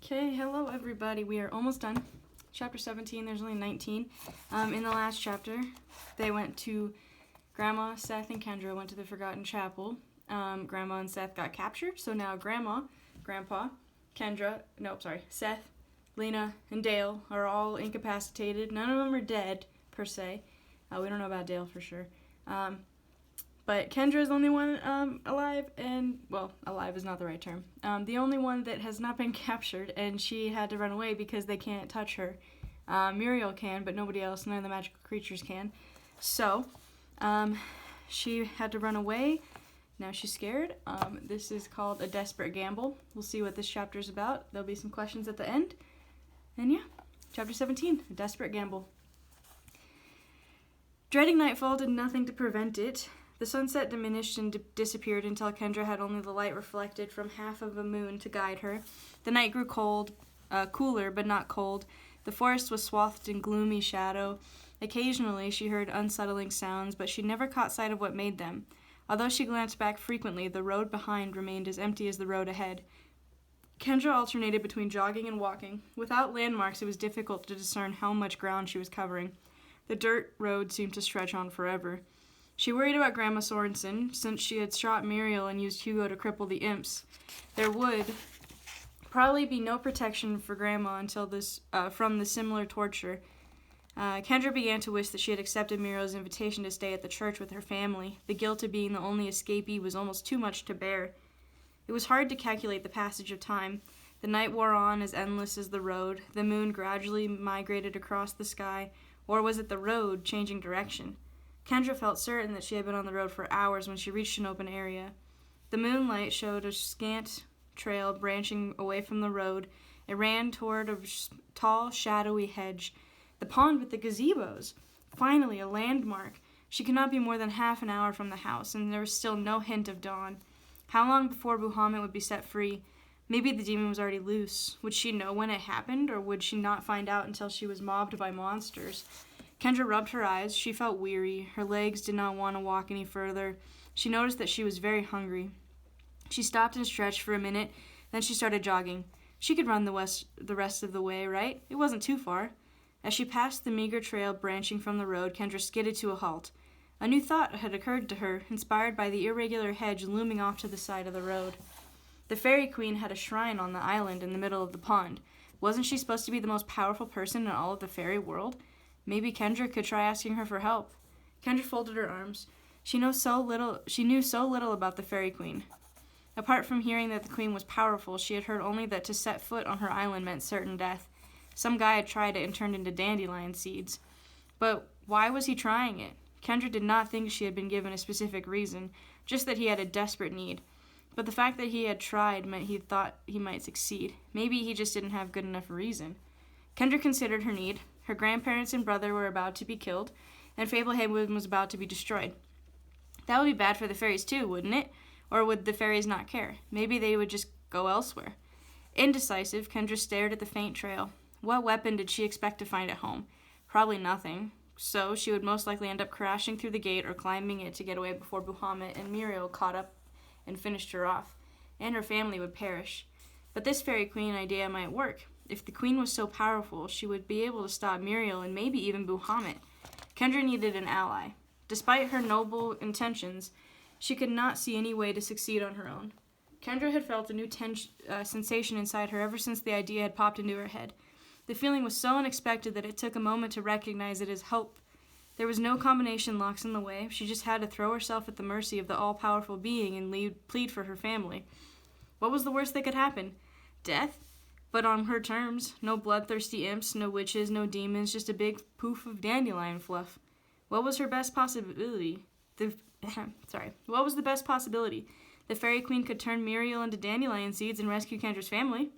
Okay, hello everybody. We are almost done. Chapter 17, there's only 19. In the last chapter, they went to Grandma, Seth, and Kendra went to the Forgotten Chapel. Grandma and Seth got captured, so now Grandma, Grandpa, Seth, Lena, and Dale are all incapacitated. None of them are dead, per se. We don't know about Dale for sure. But Kendra is the only one alive, and, well, alive is not the right term. The only one that has not been captured, and she had to run away because they can't touch her. Muriel can, but nobody else, none of the magical creatures can. So, she had to run away. Now she's scared. This is called A Desperate Gamble. We'll see what this chapter is about. There'll be some questions at the end. And yeah, chapter 17, A Desperate Gamble. Dreading nightfall did nothing to prevent it. The sunset diminished and disappeared until Kendra had only the light reflected from half of a moon to guide her. The night grew cooler, but not cold. The forest was swathed in gloomy shadow. Occasionally she heard unsettling sounds, but she never caught sight of what made them. Although she glanced back frequently, the road behind remained as empty as the road ahead. Kendra alternated between jogging and walking. Without landmarks, it was difficult to discern how much ground she was covering. The dirt road seemed to stretch on forever. She worried about Grandma Sorensen, since she had shot Muriel and used Hugo to cripple the imps. There would probably be no protection for Grandma until from the similar torture. Kendra began to wish that she had accepted Muriel's invitation to stay at the church with her family. The guilt of being the only escapee was almost too much to bear. It was hard to calculate the passage of time. The night wore on as endless as the road. The moon gradually migrated across the sky, or was it the road changing direction? Kendra felt certain that she had been on the road for hours when she reached an open area. The moonlight showed a scant trail branching away from the road. It ran toward a tall, shadowy hedge. The pond with the gazebos! Finally, a landmark. She could not be more than half an hour from the house, and there was still no hint of dawn. How long before Bahamut would be set free? Maybe the demon was already loose. Would she know when it happened, or would she not find out until she was mobbed by monsters? Kendra rubbed her eyes. She felt weary. Her legs did not want to walk any further. She noticed that she was very hungry. She stopped and stretched for a minute, then she started jogging. She could run the rest of the way, right? It wasn't too far. As she passed the meager trail branching from the road, Kendra skidded to a halt. A new thought had occurred to her, inspired by the irregular hedge looming off to the side of the road. The Fairy Queen had a shrine on the island in the middle of the pond. Wasn't she supposed to be the most powerful person in all of the fairy world? Maybe Kendra could try asking her for help. Kendra folded her arms. She knew so little about the Fairy Queen. Apart from hearing that the queen was powerful, she had heard only that to set foot on her island meant certain death. Some guy had tried it and turned into dandelion seeds. But why was he trying it? Kendra did not think she had been given a specific reason, just that he had a desperate need. But the fact that he had tried meant he thought he might succeed. Maybe he just didn't have good enough reason. Kendra considered her need. Her grandparents and brother were about to be killed, and Fablehaven was about to be destroyed. That would be bad for the fairies too, wouldn't it? Or would the fairies not care? Maybe they would just go elsewhere. Indecisive, Kendra stared at the faint trail. What weapon did she expect to find at home? Probably nothing. So she would most likely end up crashing through the gate or climbing it to get away before Bahamut and Muriel caught up and finished her off. And her family would perish. But this Fairy Queen idea might work. If the queen was so powerful, she would be able to stop Muriel and maybe even Bahamut. Kendra needed an ally. Despite her noble intentions, she could not see any way to succeed on her own. Kendra had felt a new sensation inside her ever since the idea had popped into her head. The feeling was so unexpected that it took a moment to recognize it as hope. There was no combination locks in the way. She just had to throw herself at the mercy of the all-powerful being and plead for her family. What was the worst that could happen? Death? But on her terms. No bloodthirsty imps, no witches, no demons, just a big poof of dandelion fluff. What was her best possibility? What was the best possibility? The Fairy Queen could turn Muriel into dandelion seeds and rescue Kendra's family.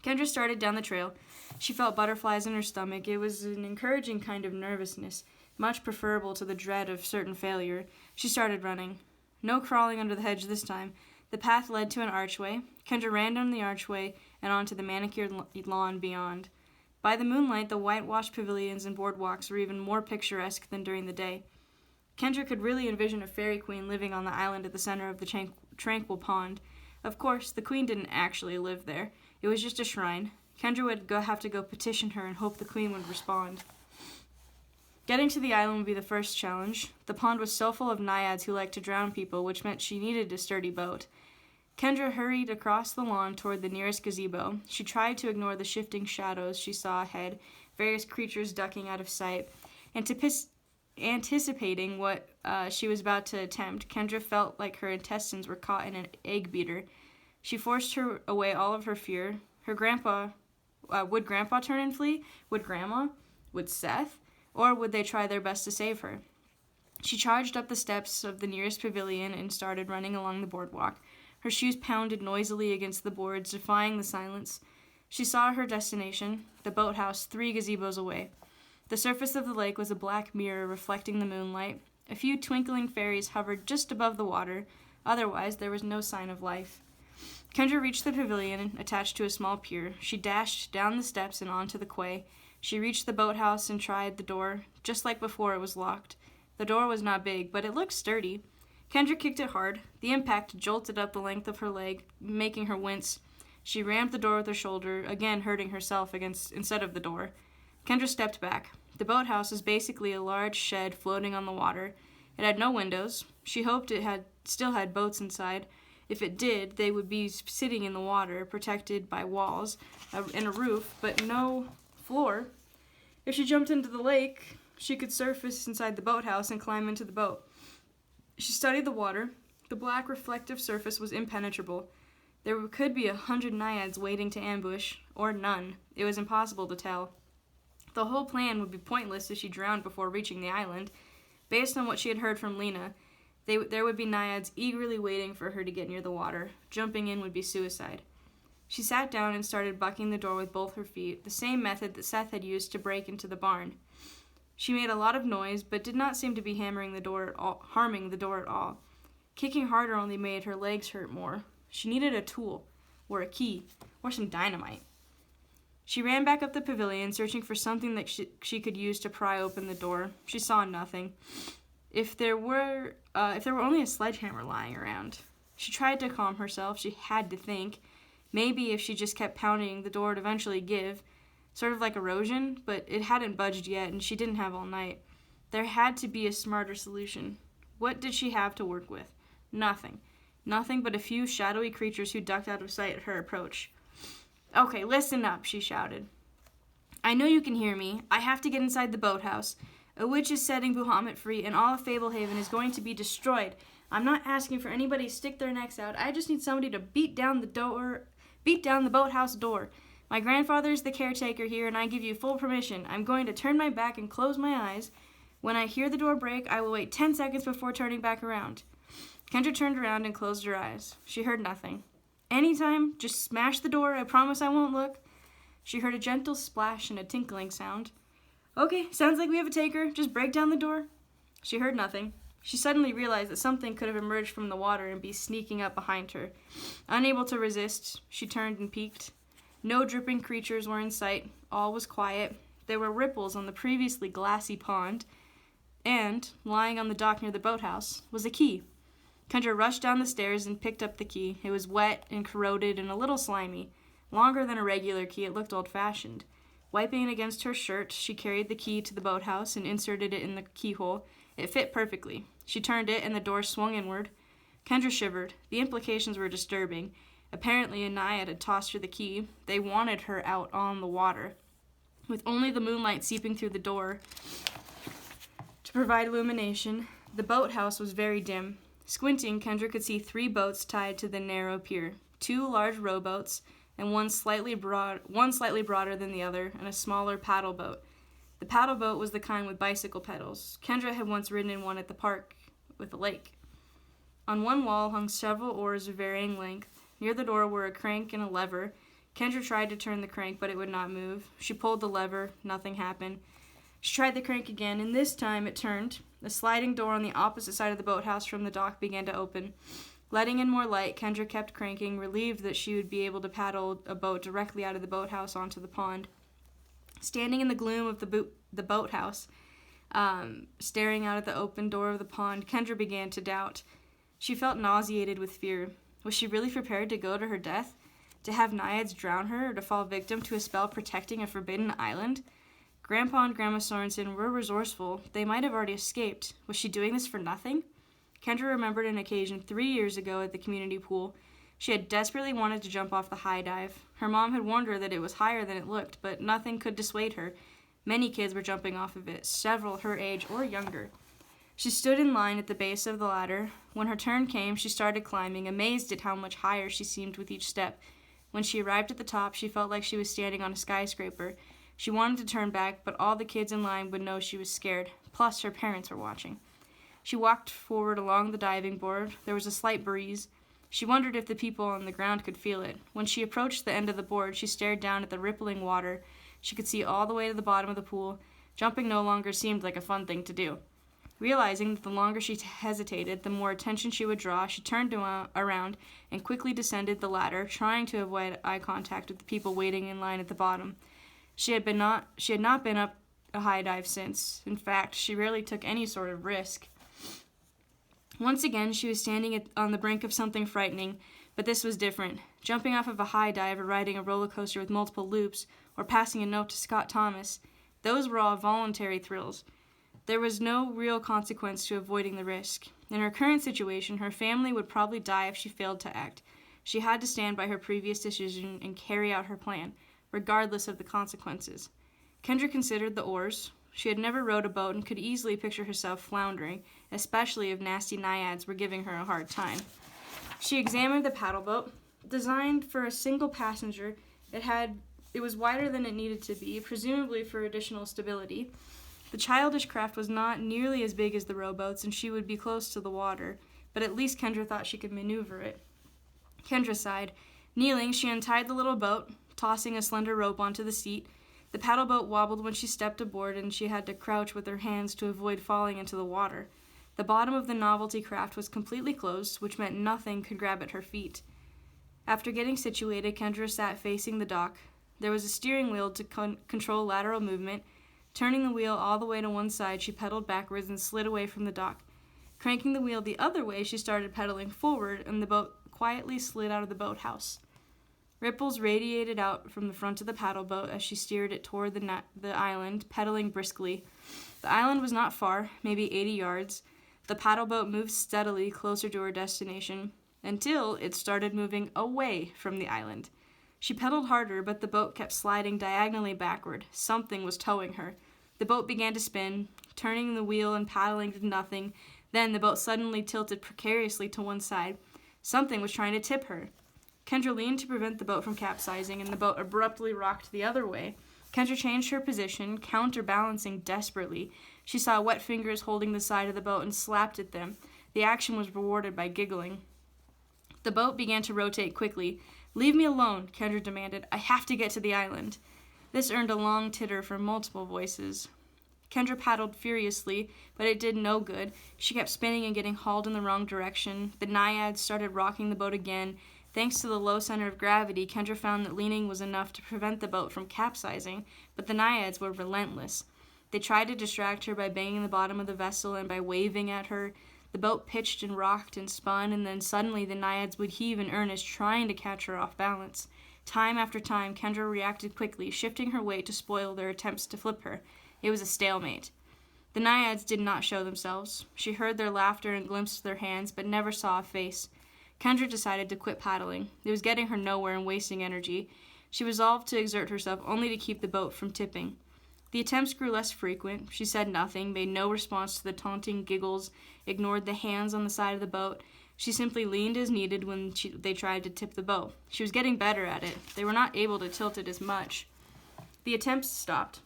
Kendra started down the trail. She felt butterflies in her stomach. It was an encouraging kind of nervousness, much preferable to the dread of certain failure. She started running. No crawling under the hedge this time. The path led to an archway. Kendra ran down the archway and onto the manicured lawn beyond. By the moonlight, the whitewashed pavilions and boardwalks were even more picturesque than during the day. Kendra could really envision a fairy queen living on the island at the center of the tranquil pond. Of course, the queen didn't actually live there. It was just a shrine. Kendra would have to go petition her and hope the queen would respond. Getting to the island would be the first challenge. The pond was so full of naiads who liked to drown people, which meant she needed a sturdy boat. Kendra hurried across the lawn toward the nearest gazebo. She tried to ignore the shifting shadows she saw ahead, various creatures ducking out of sight. Anticipating what she was about to attempt, Kendra felt like her intestines were caught in an egg beater. She forced away all of her fear. Her grandpa, would Grandpa turn and flee? Would Grandma? Would Seth? Or would they try their best to save her? She charged up the steps of the nearest pavilion and started running along the boardwalk. Her shoes pounded noisily against the boards, defying the silence. She saw her destination, the boathouse 3 gazebos away. The surface of the lake was a black mirror reflecting the moonlight. A few twinkling fairies hovered just above the water. Otherwise, there was no sign of life. Kendra reached the pavilion, attached to a small pier. She dashed down the steps and onto the quay. She reached the boathouse and tried the door. Just like before, it was locked. The door was not big, but it looked sturdy. Kendra kicked it hard. The impact jolted up the length of her leg, making her wince. She rammed the door with her shoulder, again hurting herself instead of the door. Kendra stepped back. The boathouse was basically a large shed floating on the water. It had no windows. She hoped it still had boats inside. If it did, they would be sitting in the water, protected by walls and a roof, but no floor. If she jumped into the lake, she could surface inside the boathouse and climb into the boat. She studied the water. The black reflective surface was impenetrable. There could be 100 naiads waiting to ambush, or none. It was impossible to tell. The whole plan would be pointless if she drowned before reaching the island. Based on what she had heard from Lena, there would be naiads eagerly waiting for her to get near the water. Jumping in would be suicide. She sat down and started bucking the door with both her feet, the same method that Seth had used to break into the barn. She made a lot of noise, but did not seem to be harming the door at all. Kicking harder only made her legs hurt more. She needed a tool, or a key, or some dynamite. She ran back up the pavilion, searching for something that she could use to pry open the door. She saw nothing. If there were only a sledgehammer lying around. She tried to calm herself. She had to think. Maybe if she just kept pounding, the door would eventually give. Sort of like erosion, but it hadn't budged yet, and she didn't have all night. There had to be a smarter solution. What did she have to work with? Nothing. Nothing but a few shadowy creatures who ducked out of sight at her approach. "Okay, listen up," she shouted. "I know you can hear me. I have to get inside the boathouse. A witch is setting Bahamut free, and all of Fablehaven is going to be destroyed. I'm not asking for anybody to stick their necks out. I just need somebody to beat down the boathouse door. My grandfather is the caretaker here, and I give you full permission. I'm going to turn my back and close my eyes. When I hear the door break, I will wait 10 seconds before turning back around." Kendra turned around and closed her eyes. She heard nothing. "Anytime, just smash the door. I promise I won't look." She heard a gentle splash and a tinkling sound. "Okay, sounds like we have a taker. Just break down the door." She heard nothing. She suddenly realized that something could have emerged from the water and be sneaking up behind her. Unable to resist, she turned and peeked. No dripping creatures were in sight. All was quiet. There were ripples on the previously glassy pond, and, lying on the dock near the boathouse, was a key. Kendra rushed down the stairs and picked up the key. It was wet and corroded and a little slimy. Longer than a regular key, it looked old-fashioned. Wiping it against her shirt, she carried the key to the boathouse and inserted it in the keyhole. It fit perfectly. She turned it, and the door swung inward. Kendra shivered. The implications were disturbing. Apparently, a naiad had tossed her the key. They wanted her out on the water. With only the moonlight seeping through the door to provide illumination, the boathouse was very dim. Squinting, Kendra could see 3 boats tied to the narrow pier. 2 large rowboats, and one slightly broader than the other, and a smaller paddle boat. The paddle boat was the kind with bicycle pedals. Kendra had once ridden in one at the park with a lake. On one wall hung several oars of varying length. Near the door were a crank and a lever. Kendra tried to turn the crank, but it would not move. She pulled the lever. Nothing happened. She tried the crank again, and this time it turned. The sliding door on the opposite side of the boathouse from the dock began to open. Letting in more light, Kendra kept cranking, relieved that she would be able to paddle a boat directly out of the boathouse onto the pond. Standing in the gloom of the boathouse, staring out at the open door of the pond, Kendra began to doubt. She felt nauseated with fear. Was she really prepared to go to her death? To have naiads drown her or to fall victim to a spell protecting a forbidden island? Grandpa and Grandma Sorensen were resourceful. They might have already escaped. Was she doing this for nothing? Kendra remembered an occasion 3 years ago at the community pool. She had desperately wanted to jump off the high dive. Her mom had warned her that it was higher than it looked, but nothing could dissuade her. Many kids were jumping off of it, several her age or younger. She stood in line at the base of the ladder. When her turn came, she started climbing, amazed at how much higher she seemed with each step. When she arrived at the top, she felt like she was standing on a skyscraper. She wanted to turn back, but all the kids in line would know she was scared. Plus, her parents were watching. She walked forward along the diving board. There was a slight breeze. She wondered if the people on the ground could feel it. When she approached the end of the board, she stared down at the rippling water. She could see all the way to the bottom of the pool. Jumping no longer seemed like a fun thing to do. Realizing that the longer she hesitated, the more attention she would draw, she turned around and quickly descended the ladder, trying to avoid eye contact with the people waiting in line at the bottom. She had not been up a high dive since. In fact, she rarely took any sort of risk. Once again, she was standing on the brink of something frightening, but this was different. Jumping off of a high dive or riding a roller coaster with multiple loops or passing a note to Scott Thomas, those were all voluntary thrills. There was no real consequence to avoiding the risk. In her current situation, her family would probably die if she failed to act. She had to stand by her previous decision and carry out her plan, regardless of the consequences. Kendra considered the oars. She had never rowed a boat and could easily picture herself floundering, especially if nasty naiads were giving her a hard time. She examined the paddle boat. Designed for a single passenger, it was wider than it needed to be, presumably for additional stability. The childish craft was not nearly as big as the rowboats, and she would be close to the water, but at least Kendra thought she could maneuver it. Kendra sighed. Kneeling, she untied the little boat, tossing a slender rope onto the seat. The paddle boat wobbled when she stepped aboard, and she had to crouch with her hands to avoid falling into the water. The bottom of the novelty craft was completely closed, which meant nothing could grab at her feet. After getting situated, Kendra sat facing the dock. There was a steering wheel to control lateral movement. Turning the wheel all the way to one side, she pedaled backwards and slid away from the dock. Cranking the wheel the other way, she started pedaling forward, and the boat quietly slid out of the boathouse. Ripples radiated out from the front of the paddle boat as she steered it toward the island, pedaling briskly. The island was not far, maybe 80 yards. The paddle boat moved steadily closer to her destination, until it started moving away from the island. She pedaled harder, but the boat kept sliding diagonally backward. Something was towing her. The boat began to spin. Turning the wheel and paddling did nothing. Then the boat suddenly tilted precariously to one side. Something was trying to tip her. Kendra leaned to prevent the boat from capsizing, and the boat abruptly rocked the other way. Kendra changed her position, counterbalancing desperately. She saw wet fingers holding the side of the boat and slapped at them. The action was rewarded by giggling. The boat began to rotate quickly. "Leave me alone," Kendra demanded. "I have to get to the island." This earned a long titter from multiple voices. Kendra paddled furiously, but it did no good. She kept spinning and getting hauled in the wrong direction. The naiads started rocking the boat again. Thanks to the low center of gravity, Kendra found that leaning was enough to prevent the boat from capsizing, but the naiads were relentless. They tried to distract her by banging the bottom of the vessel and by waving at her. The boat pitched and rocked and spun, and then suddenly the naiads would heave in earnest, trying to catch her off balance. Time after time, Kendra reacted quickly, shifting her weight to spoil their attempts to flip her. It was a stalemate. The naiads did not show themselves. She heard their laughter and glimpsed their hands, but never saw a face. Kendra decided to quit paddling. It was getting her nowhere and wasting energy. She resolved to exert herself only to keep the boat from tipping. The attempts grew less frequent. She said nothing, made no response to the taunting giggles, ignored the hands on the side of the boat. She simply leaned as needed when they tried to tip the boat. She was getting better at it. They were not able to tilt it as much. The attempts stopped.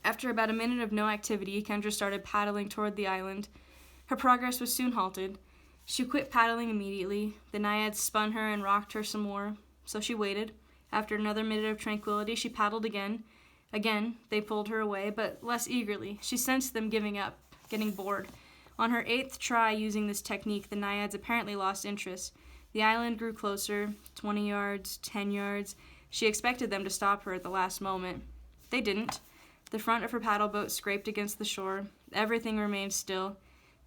After about a minute of no activity, Kendra started paddling toward the island. Her progress was soon halted. She quit paddling immediately. The naiads spun her and rocked her some more, so she waited. After another minute of tranquility, she paddled again. Again, they pulled her away, but less eagerly. She sensed them giving up, getting bored. On her 8th try using this technique, the naiads apparently lost interest. The island grew closer, 20 yards, 10 yards. She expected them to stop her at the last moment. They didn't. The front of her paddle boat scraped against the shore. Everything remained still.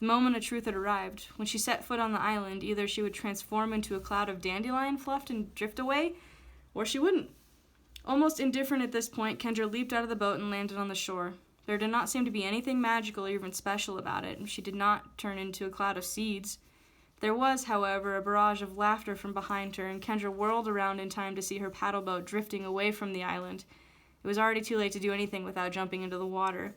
The moment of truth had arrived. When she set foot on the island, either she would transform into a cloud of dandelion fluff and drift away, or she wouldn't. Almost indifferent at this point, Kendra leaped out of the boat and landed on the shore. There did not seem to be anything magical or even special about it, and she did not turn into a cloud of seeds. There was, however, a barrage of laughter from behind her, and Kendra whirled around in time to see her paddle boat drifting away from the island. It was already too late to do anything without jumping into the water.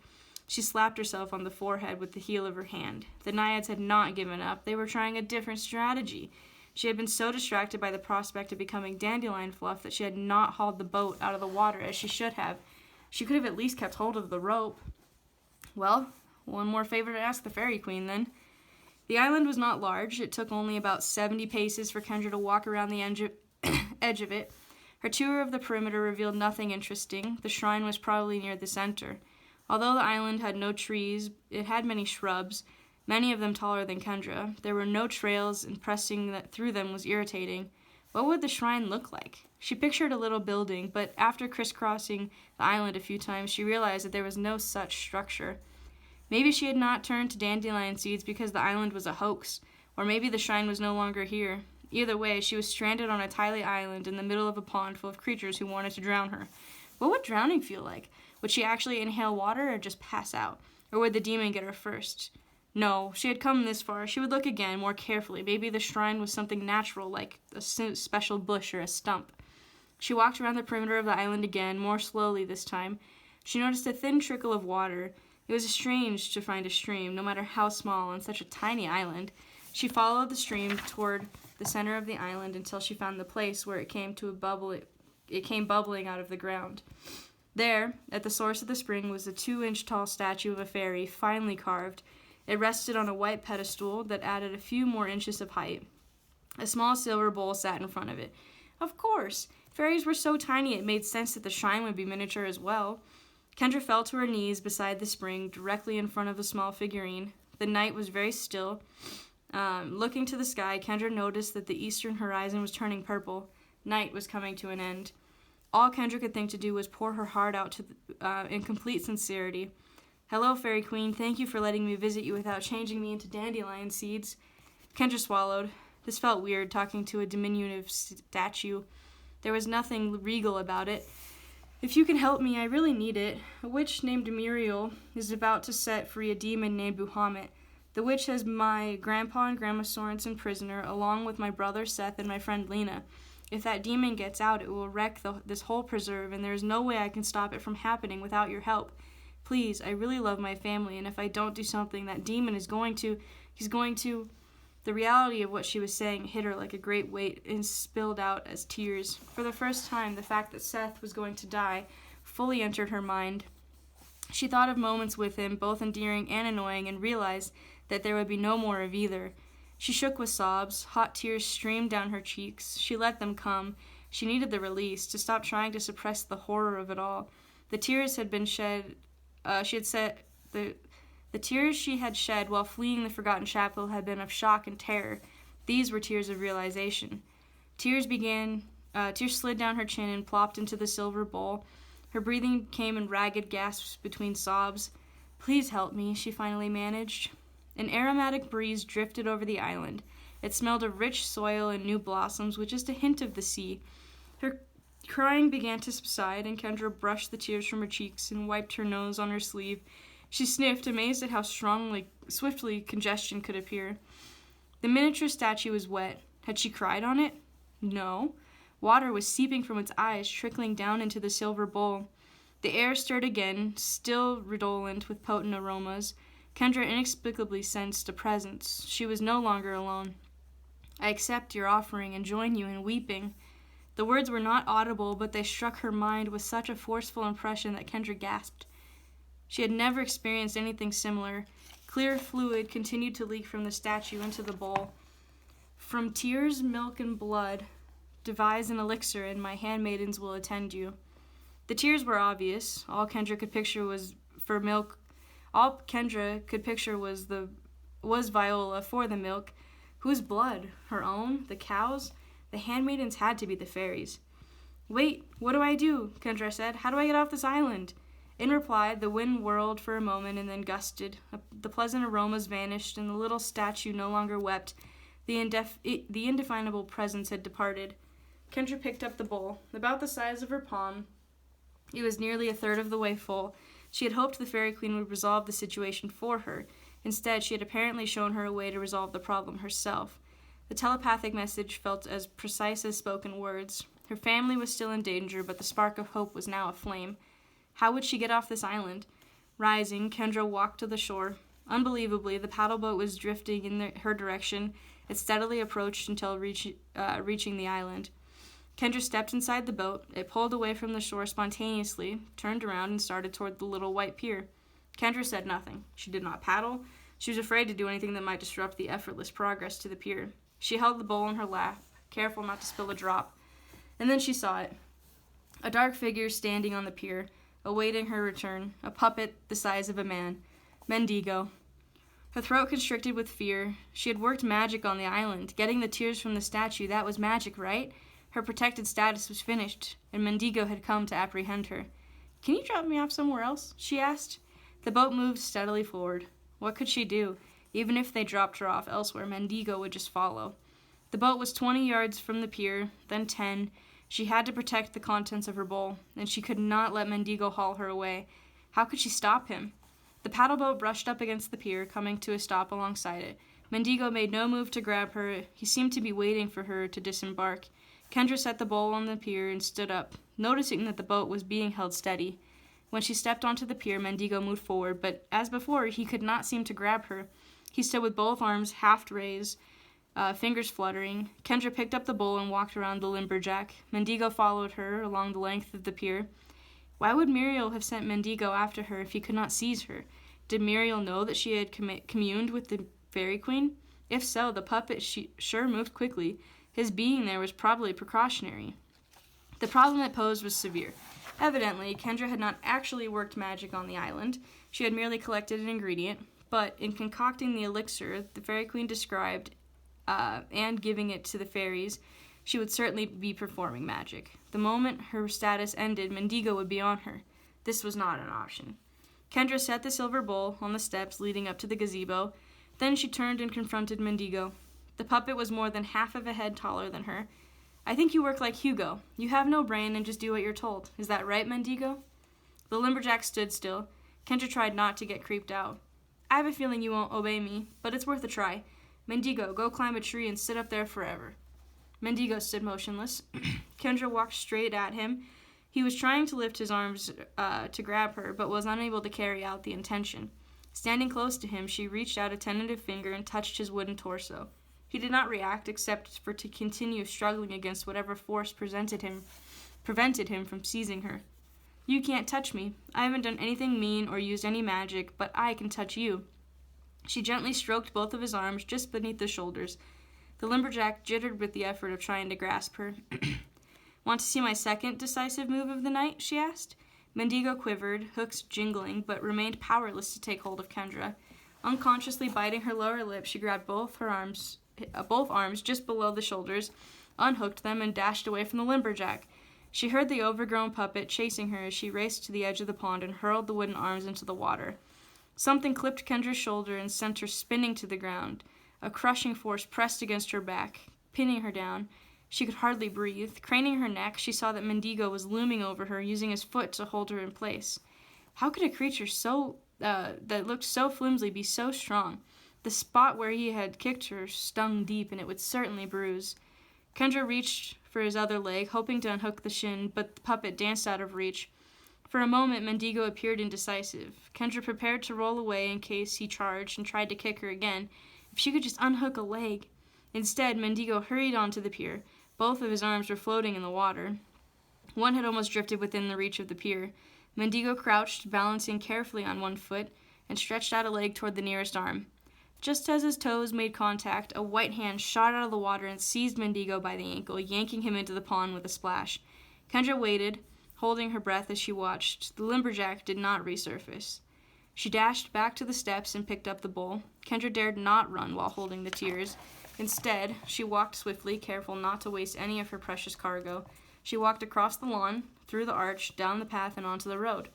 She slapped herself on the forehead with the heel of her hand. The naiads had not given up. They were trying a different strategy. She had been so distracted by the prospect of becoming dandelion fluff that she had not hauled the boat out of the water as she should have. She could have at least kept hold of the rope. Well, one more favor to ask the Fairy Queen, then. The island was not large. It took only about 70 paces for Kendra to walk around the edge of it. Her tour of the perimeter revealed nothing interesting. The shrine was probably near the center. Although the island had no trees, it had many shrubs, many of them taller than Kendra. There were no trails, and pressing through them was irritating. What would the shrine look like? She pictured a little building, but after crisscrossing the island a few times, she realized that there was no such structure. Maybe she had not turned to dandelion seeds because the island was a hoax, or maybe the shrine was no longer here. Either way, she was stranded on a tiny island in the middle of a pond full of creatures who wanted to drown her. What would drowning feel like? Would she actually inhale water or just pass out? Or would the demon get her first? No, she had come this far. She would look again, more carefully. Maybe the shrine was something natural, like a special bush or a stump. She walked around the perimeter of the island again, more slowly this time. She noticed a thin trickle of water. It was strange to find a stream, no matter how small, on such a tiny island. She followed the stream toward the center of the island until she found the place where it came to a bubble. It came bubbling out of the ground. There, at the source of the spring, was a 2-inch tall statue of a fairy, finely carved. It rested on a white pedestal that added a few more inches of height. A small silver bowl sat in front of it. Of course! Fairies were so tiny it made sense that the shrine would be miniature as well. Kendra fell to her knees beside the spring, directly in front of the small figurine. The night was very still. Looking to the sky, Kendra noticed that the eastern horizon was turning purple. Night was coming to an end. All Kendra could think to do was pour her heart out in complete sincerity. Hello, Fairy Queen. Thank you for letting me visit you without changing me into dandelion seeds. Kendra swallowed. This felt weird, talking to a diminutive statue. There was nothing regal about it. If you can help me, I really need it. A witch named Muriel is about to set free a demon named Buhamut. The witch has my grandpa and grandma Sorensen prisoner, along with my brother Seth and my friend Lena. If that demon gets out, it will wreck this whole preserve, and there is no way I can stop it from happening without your help. Please, I really love my family, and if I don't do something, that demon is going to... The reality of what she was saying hit her like a great weight and spilled out as tears. For the first time, the fact that Seth was going to die fully entered her mind. She thought of moments with him, both endearing and annoying, and realized that there would be no more of either. She shook with sobs. Hot tears streamed down her cheeks. She let them come. She needed the release, to stop trying to suppress the horror of it all. The tears had been shed... The tears she had shed while fleeing the forgotten chapel had been of shock and terror. These were tears of realization. Tears slid down her chin and plopped into the silver bowl. Her breathing came in ragged gasps between sobs. Please help me, she finally managed. An aromatic breeze drifted over the island. It smelled of rich soil and new blossoms with just a hint of the sea. Her crying began to subside, and Kendra brushed the tears from her cheeks and wiped her nose on her sleeve. She sniffed, amazed at how swiftly congestion could appear. The miniature statue was wet. Had she cried on it? No. Water was seeping from its eyes, trickling down into the silver bowl. The air stirred again, still redolent with potent aromas. Kendra inexplicably sensed a presence. She was no longer alone. I accept your offering and join you in weeping. The words were not audible, but they struck her mind with such a forceful impression that Kendra gasped. She had never experienced anything similar. Clear fluid continued to leak from the statue into the bowl. From tears, milk, and blood, devise an elixir, and my handmaidens will attend you. The tears were obvious. All Kendra could picture was Viola for the milk. Whose blood? Her own? The cow's? The handmaidens had to be the fairies. Wait, what do I do? Kendra said. How do I get off this island? In reply, the wind whirled for a moment and then gusted. The pleasant aromas vanished, and the little statue no longer wept. The indefinable presence had departed. Kendra picked up the bowl, about the size of her palm. It was nearly a third of the way full. She had hoped the Fairy Queen would resolve the situation for her. Instead, she had apparently shown her a way to resolve the problem herself. The telepathic message felt as precise as spoken words. Her family was still in danger, but the spark of hope was now aflame. How would she get off this island? Rising, Kendra walked to the shore. Unbelievably, the paddle boat was drifting in her direction. It steadily approached until reaching the island. Kendra stepped inside the boat. It pulled away from the shore spontaneously, turned around, and started toward the little white pier. Kendra said nothing. She did not paddle. She was afraid to do anything that might disrupt the effortless progress to the pier. She held the bowl in her lap, careful not to spill a drop. And then she saw it. A dark figure standing on the pier, awaiting her return, a puppet the size of a man. Mendigo. Her throat constricted with fear. She had worked magic on the island. Getting the tears from the statue, that was magic, right? Her protected status was finished, and Mendigo had come to apprehend her. "Can you drop me off somewhere else?" she asked. The boat moved steadily forward. What could she do? Even if they dropped her off elsewhere, Mendigo would just follow. The boat was 20 yards from the pier, then 10. She had to protect the contents of her bowl, and she could not let Mendigo haul her away. How could she stop him? The paddle boat brushed up against the pier, coming to a stop alongside it. Mendigo made no move to grab her. He seemed to be waiting for her to disembark. Kendra set the bowl on the pier and stood up, noticing that the boat was being held steady. When she stepped onto the pier, Mendigo moved forward, but as before, he could not seem to grab her. He stood with both arms half raised, fingers fluttering. Kendra picked up the bowl and walked around the lumberjack. Mendigo followed her along the length of the pier. Why would Muriel have sent Mendigo after her if he could not seize her? Did Muriel know that she had communed with the Fairy Queen? If so, the puppet sure moved quickly. His being there was probably precautionary. The problem it posed was severe. Evidently, Kendra had not actually worked magic on the island. She had merely collected an ingredient, but in concocting the elixir the Fairy Queen described and giving it to the fairies, she would certainly be performing magic. The moment her status ended, Mendigo would be on her. This was not an option. Kendra set the silver bowl on the steps leading up to the gazebo. Then she turned and confronted Mendigo. The puppet was more than half of a head taller than her. "I think you work like Hugo. You have no brain and just do what you're told. Is that right, Mendigo?" The lumberjack stood still. Kendra tried not to get creeped out. "I have a feeling you won't obey me, but it's worth a try. Mendigo, go climb a tree and sit up there forever." Mendigo stood motionless. Kendra walked straight at him. He was trying to lift his arms to grab her, but was unable to carry out the intention. Standing close to him, she reached out a tentative finger and touched his wooden torso. He did not react except to continue struggling against whatever force prevented him from seizing her. "You can't touch me. I haven't done anything mean or used any magic, but I can touch you." She gently stroked both of his arms just beneath the shoulders. The lumberjack jittered with the effort of trying to grasp her. "Want to see my second decisive move of the night?" she asked. Mendigo quivered, hooks jingling, but remained powerless to take hold of Kendra. Unconsciously biting her lower lip, she grabbed both arms just below the shoulders, unhooked them, and dashed away from the lumberjack. She heard the overgrown puppet chasing her as she raced to the edge of the pond and hurled the wooden arms into the water. Something clipped Kendra's shoulder and sent her spinning to the ground. A crushing force pressed against her back, pinning her down. She could hardly breathe. Craning her neck, she saw that Mendigo was looming over her, using his foot to hold her in place. How could a creature that looked so flimsy be so strong? The spot where he had kicked her stung deep, and it would certainly bruise. Kendra reached for his other leg, hoping to unhook the shin, but the puppet danced out of reach. For a moment, Mendigo appeared indecisive. Kendra prepared to roll away in case he charged and tried to kick her again. If she could just unhook a leg. Instead, Mendigo hurried onto the pier. Both of his arms were floating in the water. One had almost drifted within the reach of the pier. Mendigo crouched, balancing carefully on one foot, and stretched out a leg toward the nearest arm. Just as his toes made contact, a white hand shot out of the water and seized Mendigo by the ankle, yanking him into the pond with a splash. Kendra waited, holding her breath as she watched. The lumberjack did not resurface. She dashed back to the steps and picked up the bowl. Kendra dared not run while holding the tears. Instead, she walked swiftly, careful not to waste any of her precious cargo. She walked across the lawn, through the arch, down the path, and onto the road.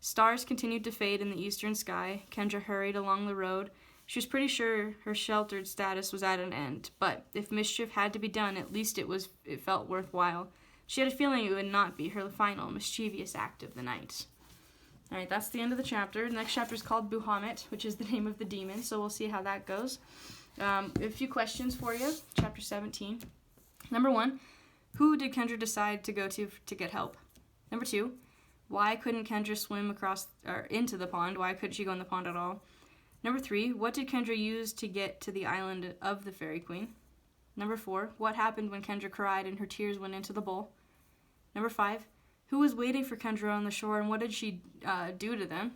Stars continued to fade in the eastern sky. Kendra hurried along the road. She was pretty sure her sheltered status was at an end, but if mischief had to be done, at least it felt worthwhile. She had a feeling it would not be her final mischievous act of the night. Alright, that's the end of the chapter. The next chapter is called Bahamut, which is the name of the demon, so we'll see how that goes. A few questions for you. Chapter 17. Number 1, who did Kendra decide to go to get help? Number 2, why couldn't Kendra swim across or into the pond? Why couldn't she go in the pond at all? Number 3, what did Kendra use to get to the island of the Fairy Queen? Number 4, what happened when Kendra cried and her tears went into the bowl? Number 5, who was waiting for Kendra on the shore and what did she do to them?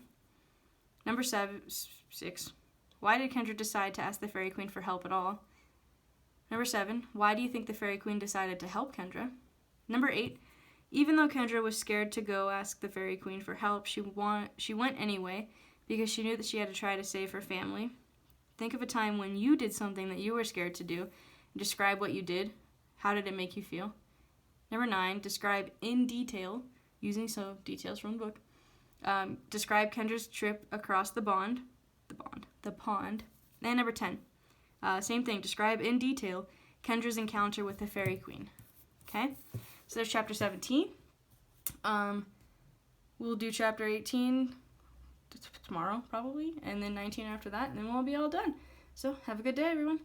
Number 6, why did Kendra decide to ask the Fairy Queen for help at all? Number 7, why do you think the Fairy Queen decided to help Kendra? Number 8, even though Kendra was scared to go ask the Fairy Queen for help, she went anyway because she knew that she had to try to save her family. Think of a time when you did something that you were scared to do and describe what you did. How did it make you feel? Number 9, describe in detail, using some details from the book. Describe Kendra's trip across the pond. And number 10, same thing, describe in detail Kendra's encounter with the Fairy Queen. Okay, so there's chapter 17. We'll do chapter 18 tomorrow, probably, and then 19 after that, and then we'll be all done. So, have a good day, everyone.